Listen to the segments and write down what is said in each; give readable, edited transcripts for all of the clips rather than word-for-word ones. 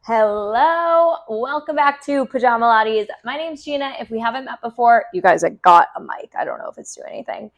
Hello, welcome back to Pajamalates. My name's Gina. If we haven't met before, you guys have got a mic. I don't know if it's doing anything.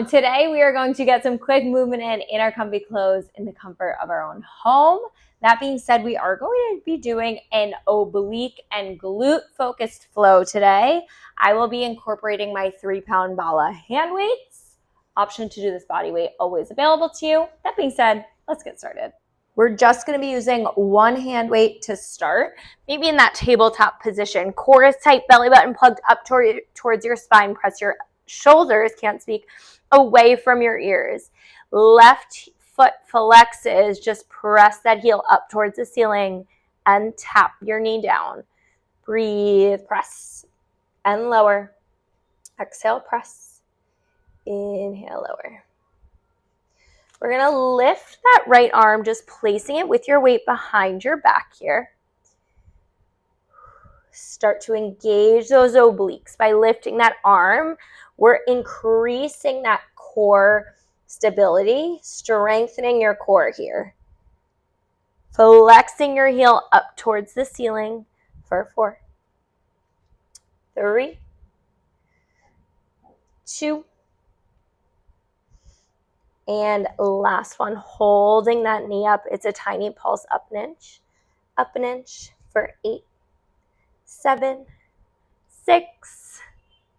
Today we are going to get some quick movement in our comfy clothes in the comfort of our own home. That being said, we are going to be doing an oblique and glute focused flow today. I will be incorporating my 3-pound Bala hand weights. Option to do this body weight always available to you. That being said, let's get started. We're just going to be using one hand weight to start, maybe in that tabletop position. Core is tight, belly button plugged up towards your spine. Press your shoulders, can't speak, away from your ears. Left foot flexes, just press that heel up towards the ceiling and tap your knee down. Breathe, press and lower. Exhale, press. Inhale, lower. We're going to lift that right arm, just placing it with your weight behind your back here. Start to engage those obliques. By lifting that arm, we're increasing that core stability, strengthening your core here. Flexing your heel up towards the ceiling for 4, 3, 2, and last one, holding that knee up. It's a tiny pulse up an inch for 8, 7, 6,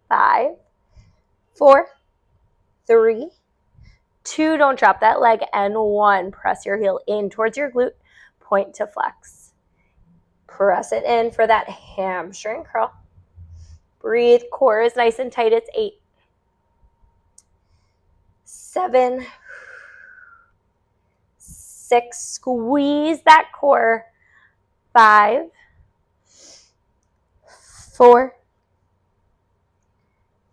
5, 4, 3, 2, don't drop that leg, and 1. Press your heel in towards your glute, point to flex. Press it in for that hamstring curl. Breathe, core is nice and tight. It's 8, 7, 6, squeeze that core. 5, 4,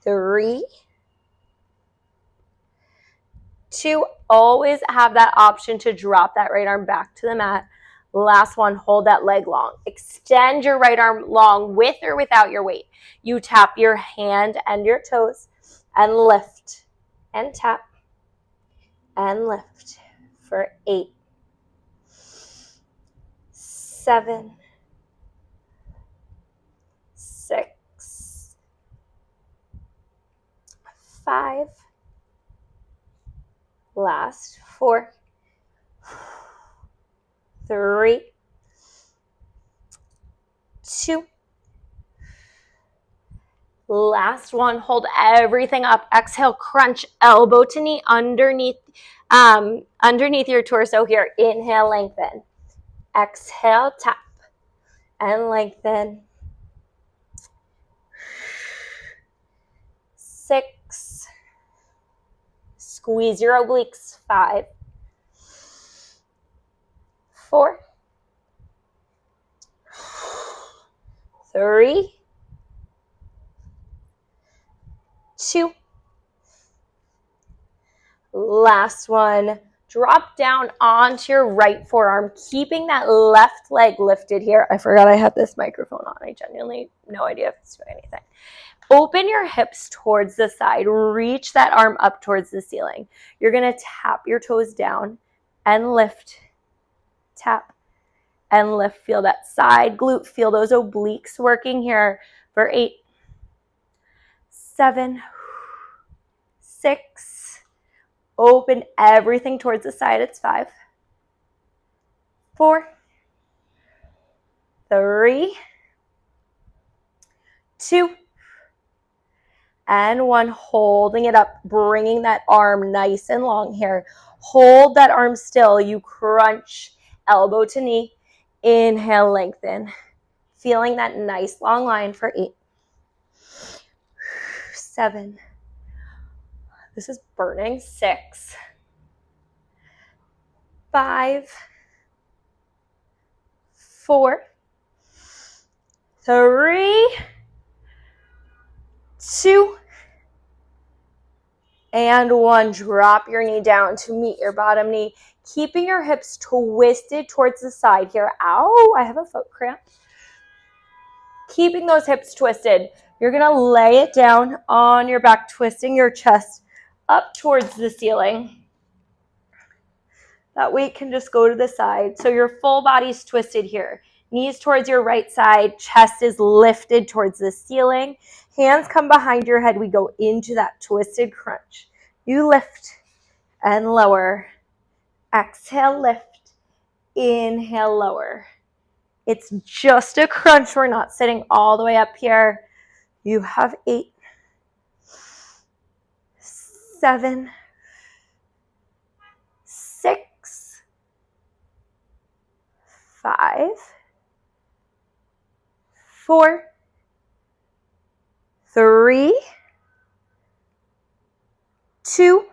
3, 2. Always have that option to drop that right arm back to the mat. Last one, hold that leg long. Extend your right arm long with or without your weight. You tap your hand and your toes and lift and tap and lift for 8, 7, 6, 5, last 4, 3, 2, last one. Hold everything up. Exhale, crunch elbow to knee underneath your torso here. Inhale, lengthen. Exhale, tap and lengthen. 6, squeeze your obliques. 5, 4, 3, 2, last one. Drop down onto your right forearm, keeping that left leg lifted here. I forgot I had this microphone on. I genuinely no idea if it's doing anything. Open your hips towards the side. Reach that arm up towards the ceiling. You're going to tap your toes down and lift. Tap and lift. Feel that side glute. Feel those obliques working here for 8, 7, 6. Open everything towards the side. It's 5, 4, 3, 2, and 1. Holding it up, bringing that arm nice and long here. Hold that arm still. You crunch elbow to knee. Inhale, lengthen. Feeling that nice long line for 8, 7, this is burning, 6, 5, 4, 3, 2, and 1. Drop your knee down to meet your bottom knee, keeping your hips twisted towards the side here. Ow, I have a foot cramp. Keeping those hips twisted. You're going to lay it down on your back, twisting your chest up towards the ceiling. That weight can just go to the side. So your full body's twisted here. Knees towards your right side, chest is lifted towards the ceiling. Hands come behind your head. We go into that twisted crunch. You lift and lower. Exhale, lift. Inhale, lower. It's just a crunch. We're not sitting all the way up here. You have 8, 7, 6, 5, 4, 3, 2.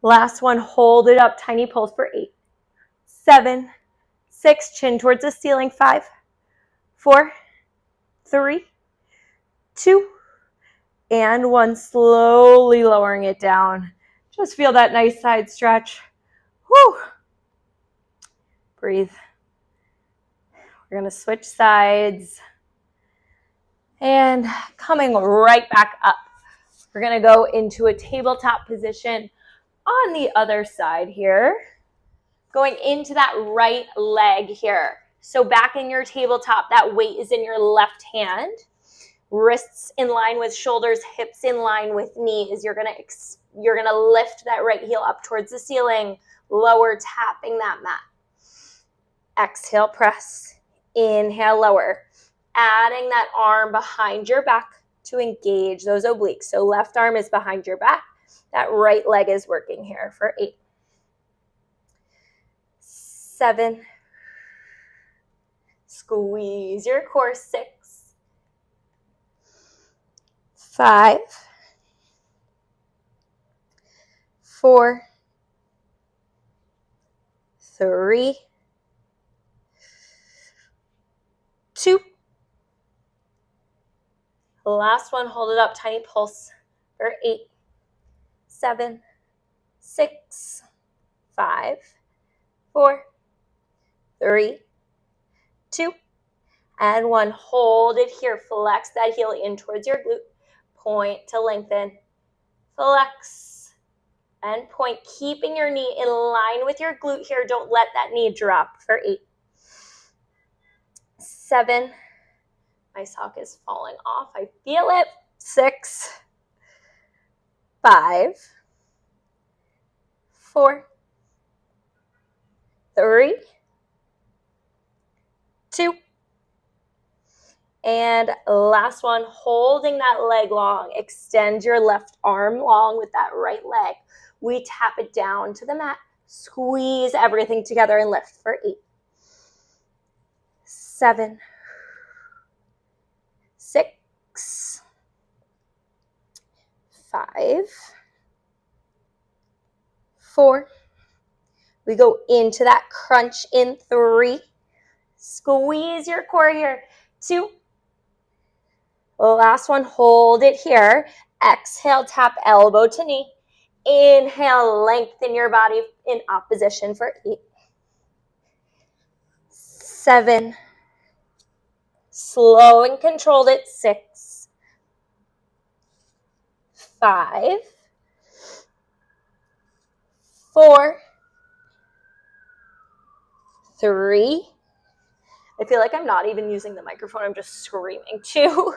Last one, hold it up, tiny pulse for 8, 7, 6, chin towards the ceiling, 5, 4, 3, 2, and 1. Slowly lowering it down. Just feel that nice side stretch. Whew. Breathe. We're going to switch sides. And coming right back up, we're going to go into a tabletop position on the other side here. Going into that right leg here. So back in your tabletop, that weight is in your left hand. Wrists in line with shoulders, hips in line with knees. You're gonna lift that right heel up towards the ceiling, lower, tapping that mat. Exhale, press. Inhale, lower. Adding that arm behind your back to engage those obliques. So left arm is behind your back. That right leg is working here for 8, 7, squeeze your core, 6, 5, 4, 3, 2. Last one, hold it up, tiny pulse for 8, 7, 6, 5, 4, 3, 2, and 1. Hold it here. Flex that heel in towards your glute. Point to lengthen. Flex and point, keeping your knee in line with your glute here. Don't let that knee drop for 8, 7. My sock is falling off. I feel it. 6, 5, 4, 3, 2, and last one, holding that leg long. Extend your left arm long with that right leg. We tap it down to the mat. Squeeze everything together and lift for 8, 7, 6, 5, 4. We go into that crunch in 3. Squeeze your core here. 2. Last one, hold it here. Exhale, tap elbow to knee. Inhale, lengthen your body in opposition for 8, 7. Slow and controlled it. 6, 5, 4, 3. I feel like I'm not even using the microphone. I'm just screaming. 2.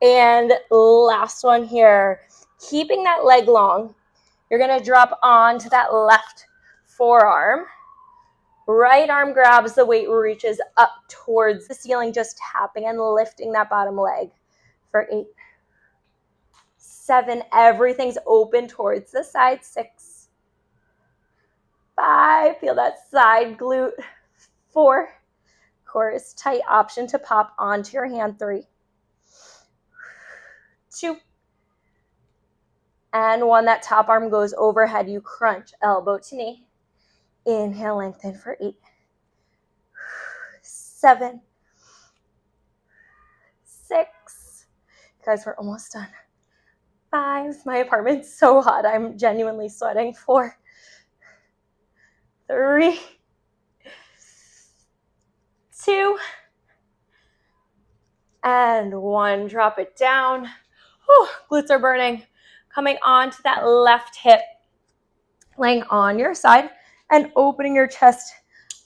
And last one here. Keeping that leg long, you're going to drop onto that left forearm. Right arm grabs the weight, reaches up towards the ceiling, just tapping and lifting that bottom leg for 8, 7. Everything's open towards the side. 6, 5. Feel that side glute. 4. Core is tight. Option to pop onto your hand. 3, 2, and 1. That top arm goes overhead. You crunch elbow to knee. Inhale, lengthen for 8, 7, 6. Guys, we're almost done. 5. My apartment's so hot. I'm genuinely sweating. 4, 3, 2, and 1. Drop it down. Whew, glutes are burning. Coming onto that left hip. laying on your side and opening your chest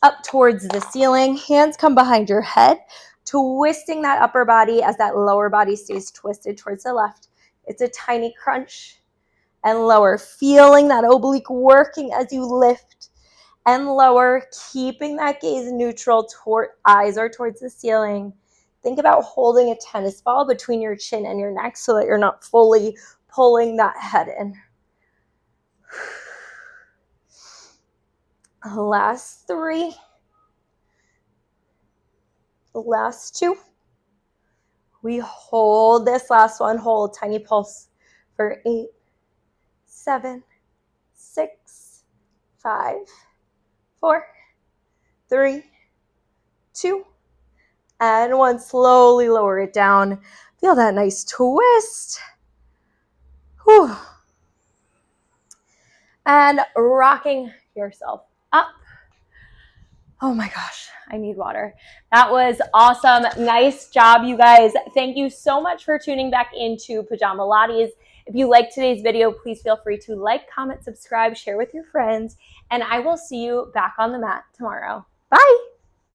up towards the ceiling. Hands come behind your head, twisting that upper body as that lower body stays twisted towards the left. It's a tiny crunch and lower, feeling that oblique working as you lift and lower, keeping that gaze neutral, eyes are towards the ceiling. Think about holding a tennis ball between your chin and your neck so that you're not fully pulling that head in. Last 3. Last 2. We hold this last one, hold tiny pulse for 8, 7, 6, 5, 4, 3, 2, and 1. Slowly lower it down. Feel that nice twist. Whew. And rocking yourself up. Oh my gosh, I need water. That was awesome. Nice job, you guys. Thank you so much for tuning back into Pajamalates. If you liked today's video, please feel free to like, comment, subscribe, share with your friends, and I will see you back on the mat tomorrow. Bye.